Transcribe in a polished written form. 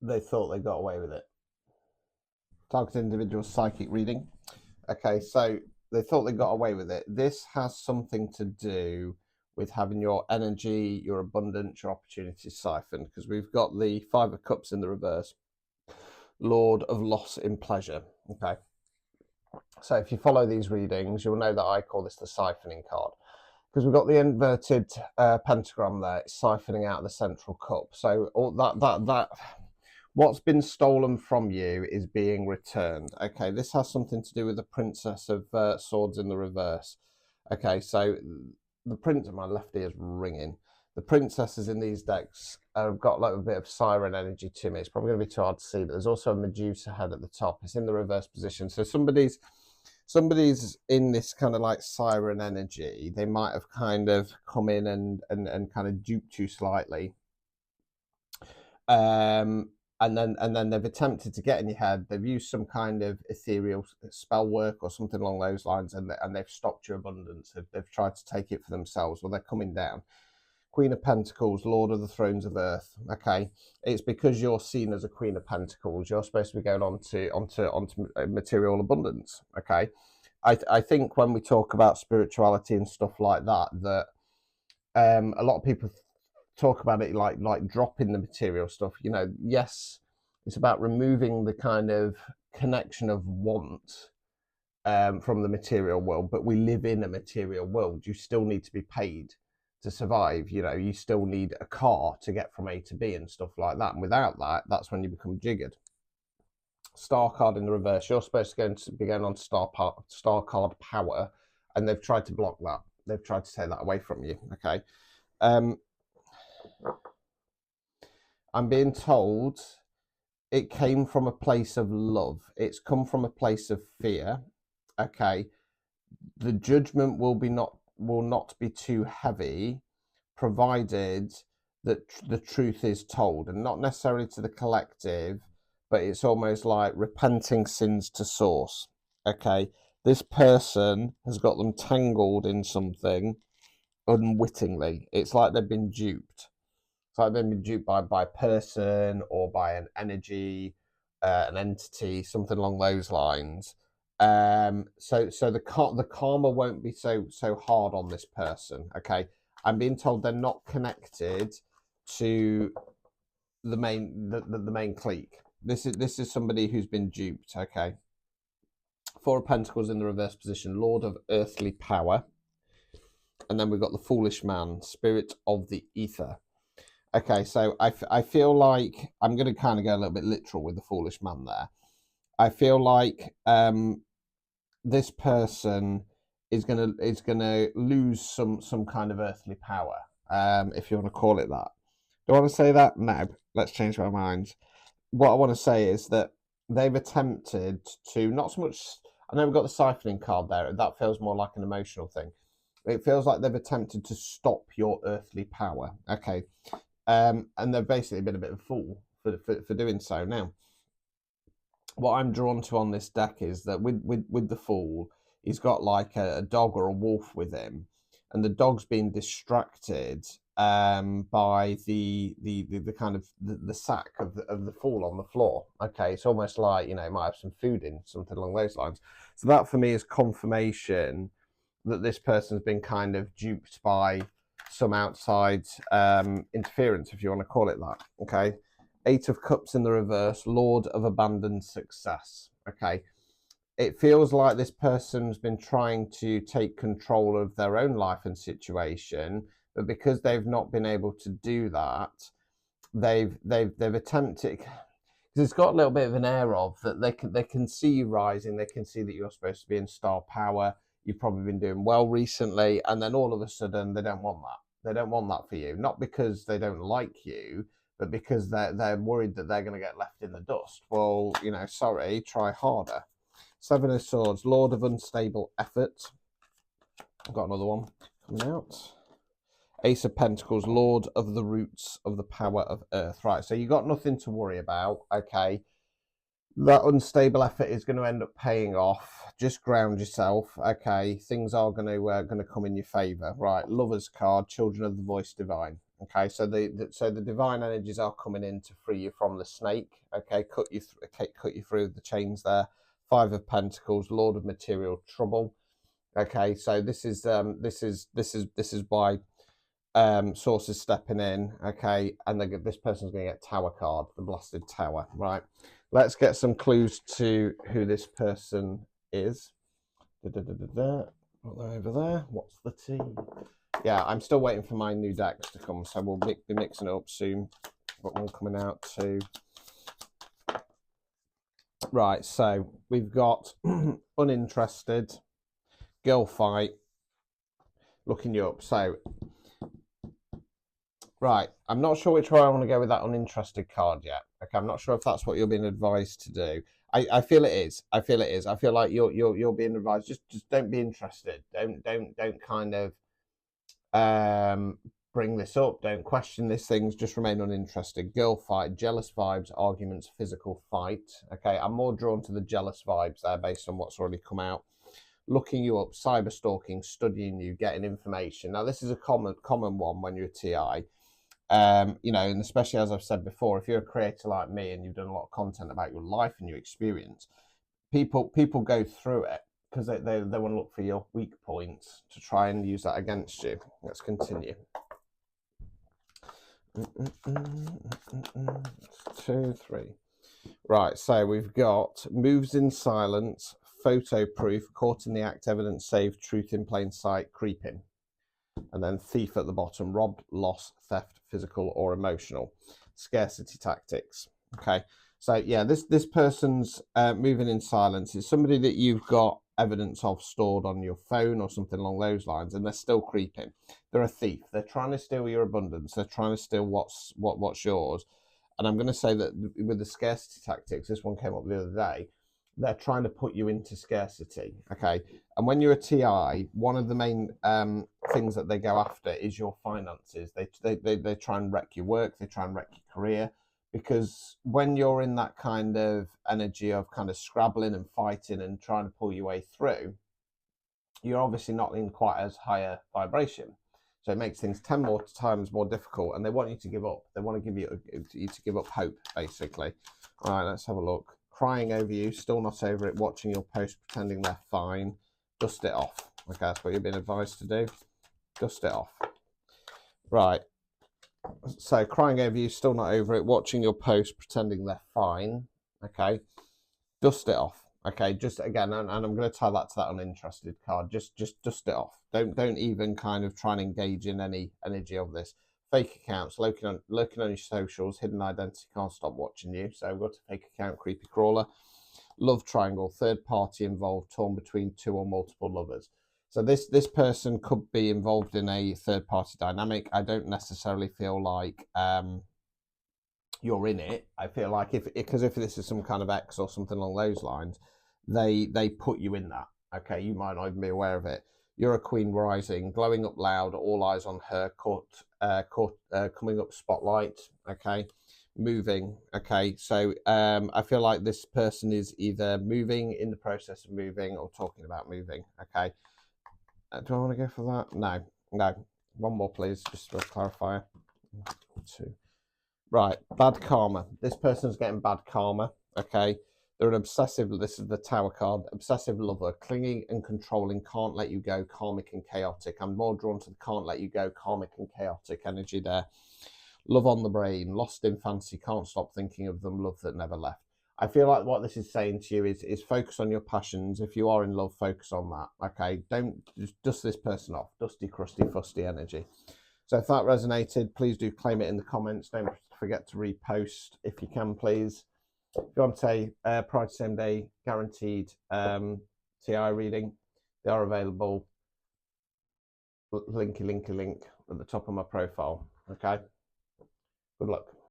they thought they got away with it. Targeted individual psychic reading. Okay, so they thought they got away with it. This has something to do with having your energy, your abundance, your opportunities siphoned, because we've got the Five of Cups in the reverse, Lord of Loss in Pleasure. Okay, so if you follow these readings, you'll know that I call this the siphoning card, because we've got the inverted pentagram there. It's siphoning out the central cup. So all that what's been stolen from you is being returned. Okay, this has something to do with the Princess of Swords in the reverse. Okay, so the prince, my left ear's ringing. The princesses in these decks have got like a bit of siren energy to me. It's probably going to be too hard to see, but there's also a Medusa head at the top. It's in the reverse position. So somebody's in this kind of like siren energy. They might have kind of come in and kind of duped you slightly. And then they've attempted to get in your head. They've used some kind of ethereal spell work or something along those lines, and they've stopped your abundance. They've tried to take it for themselves. Well, they're coming down. Queen of Pentacles, Lord of the Thrones of Earth. Okay, it's because you're seen as a Queen of Pentacles. You're supposed to be going onto material abundance. Okay, I think when we talk about spirituality and stuff like that, that a lot of people talk about it like dropping the material stuff. You know, yes, it's about removing the kind of connection of want from the material world, but we live in a material world. You still need to be paid to survive. You know, you still need a car to get from A to B and stuff like that, and without that, that's when you become jiggered. Star card in the reverse. You're supposed to be going on star card power, and they've tried to block that. They've tried to take that away from you. Okay. I'm being told it came from a place of love. It's come from a place of fear. Okay. The judgment will not be too heavy, provided that the truth is told, and not necessarily to the collective, but it's almost like repenting sins to source. Okay. This person has got them tangled in something unwittingly. It's like they've been duped. It's like they've been duped by a person or by an energy, an entity, something along those lines. So the karma won't be so hard on this person. Okay, I'm being told they're not connected to the main clique. This is somebody who's been duped. Okay, Four of Pentacles in the reverse position, Lord of Earthly Power. And then we've got the Foolish Man, Spirit of the Ether. Okay, so I feel like I'm going to kind of go a little bit literal with the Foolish Man there. I feel like this person is gonna lose some kind of earthly power, if you want to call it that. Do I want to say that? No. Let's change our minds. What I want to say is that they've attempted to not so much. I know we've got the siphoning card there. That feels more like an emotional thing. It feels like they've attempted to stop your earthly power. Okay. And they've basically been a bit of a fool for doing so. Now, what I'm drawn to on this deck is that with the Fool, he's got like a dog or a wolf with him, and the dog's being distracted by the kind of the sack of the Fool on the floor. Okay, it's almost like, you know, it might have some food in, something along those lines. So that for me is confirmation that this person's been kind of duped by some outside interference, if you want to call it that. Okay. Eight of Cups in the reverse, Lord of Abandoned Success. Okay. It feels like this person's been trying to take control of their own life and situation, but because they've not been able to do that, they've attempted. Because it's got a little bit of an air of that they can see you rising, they can see that you're supposed to be in star power. You've probably been doing well recently, and then all of a sudden they don't want that. They don't want that for you, not because they don't like you, but because they're worried that they're going to get left in the dust. Well, you know, sorry, try harder. Seven of Swords, Lord of Unstable Effort. I've got another one coming out. Ace of Pentacles, Lord of the Roots of the Power of Earth. Right, so you got nothing to worry about, okay? That unstable effort is going to end up paying off. Just ground yourself, okay? Things are going to come in your favour. Right, Lover's card, Children of the Voice Divine. Okay, so the divine energies are coming in to free you from the snake. Okay, cut you through the chains there. Five of Pentacles, Lord of Material Trouble. Okay, so this is why Source is stepping in. Okay, and this person's going to get Tower card, the Blasted Tower. Right, let's get some clues to who this person is. Over there. What's the T? Yeah, I'm still waiting for my new decks to come, so we'll be mixing it up soon. Got one coming out too. Right, so we've got uninterested, girl fight, looking you up. So, right, I'm not sure which way I want to go with that uninterested card yet. Okay, I'm not sure if that's what you're being advised to do. I feel it is. I feel it is. I feel like you're being advised. Just don't be interested. Don't kind of bring this up. Don't question these things. Just remain uninterested. Girl fight, jealous vibes, arguments, physical fight. Okay, I'm more drawn to the jealous vibes there based on what's already come out. Looking you up, cyber stalking, studying you, getting information. Now this is a common one when you're a TI. You know, and especially as I've said before, if you're a creator like me and you've done a lot of content about your life and your experience, people go through it because they want to look for your weak points to try and use that against you. Let's continue. 2, 3. Right, so we've got moves in silence, photo proof, caught in the act, evidence saved, truth in plain sight, creeping. And then thief at the bottom, robbed, loss, theft, physical or emotional. Scarcity tactics. Okay, so yeah, this person's moving in silence. It's somebody that you've got evidence of stored on your phone or something along those lines, and they're still creeping. They're a thief. They're trying to steal your abundance. They're trying to steal what's yours. And I'm going to say that with the scarcity tactics, this one came up the other day, they're trying to put you into scarcity. Okay, and when you're a TI, one of the main things that they go after is your finances. They try and wreck your work. They try and wreck your career, because when you're in that kind of energy of kind of scrabbling and fighting and trying to pull your way through, you're obviously not in quite as higher vibration. So it makes things 10 more times more difficult, and they want you to give up. They want to give you to give up hope, basically. All right, let's have a look. Crying over you, still not over it, watching your post, pretending they're fine. Dust it off. Okay, that's what you've been advised to do. Dust it off. Right. So crying over you, still not over it, watching your post, pretending they're fine. Okay. Dust it off. Okay, just again, and I'm going to tie that to that uninterested card. Just dust it off. Don't even kind of try and engage in any energy of this. Fake accounts, lurking on your socials, hidden identity, can't stop watching you. So we've got a fake account, creepy crawler. Love triangle, third party involved, torn between two or multiple lovers. So this person could be involved in a third party dynamic. I don't necessarily feel like you're in it. I feel like if this is some kind of X or something along those lines, they put you in that. Okay, you might not even be aware of it. You're a queen rising, glowing up loud, all eyes on her, coming up spotlight. Okay, moving. Okay, so I feel like this person is either moving, in the process of moving, or talking about moving. Okay, do I want to go for that? No. One more, please, just for a clarifier. 2. Right, bad karma. This person's getting bad karma. Okay, they're an obsessive. This is the Tower card. Obsessive lover, clingy and controlling, can't let you go, karmic and chaotic. I'm more drawn to the can't let you go, karmic and chaotic energy there. Love on the brain, lost in fancy, can't stop thinking of them, love that never left. I feel like what this is saying to you is focus on your passions. If you are in love, focus on that. Okay, don't just dust this person off. Dusty, crusty, fusty energy. So if that resonated, please do claim it in the comments. Don't forget to repost if you can, please. If you want a prior to same day guaranteed TI reading, they are available. Link at the top of my profile. Okay. Good luck.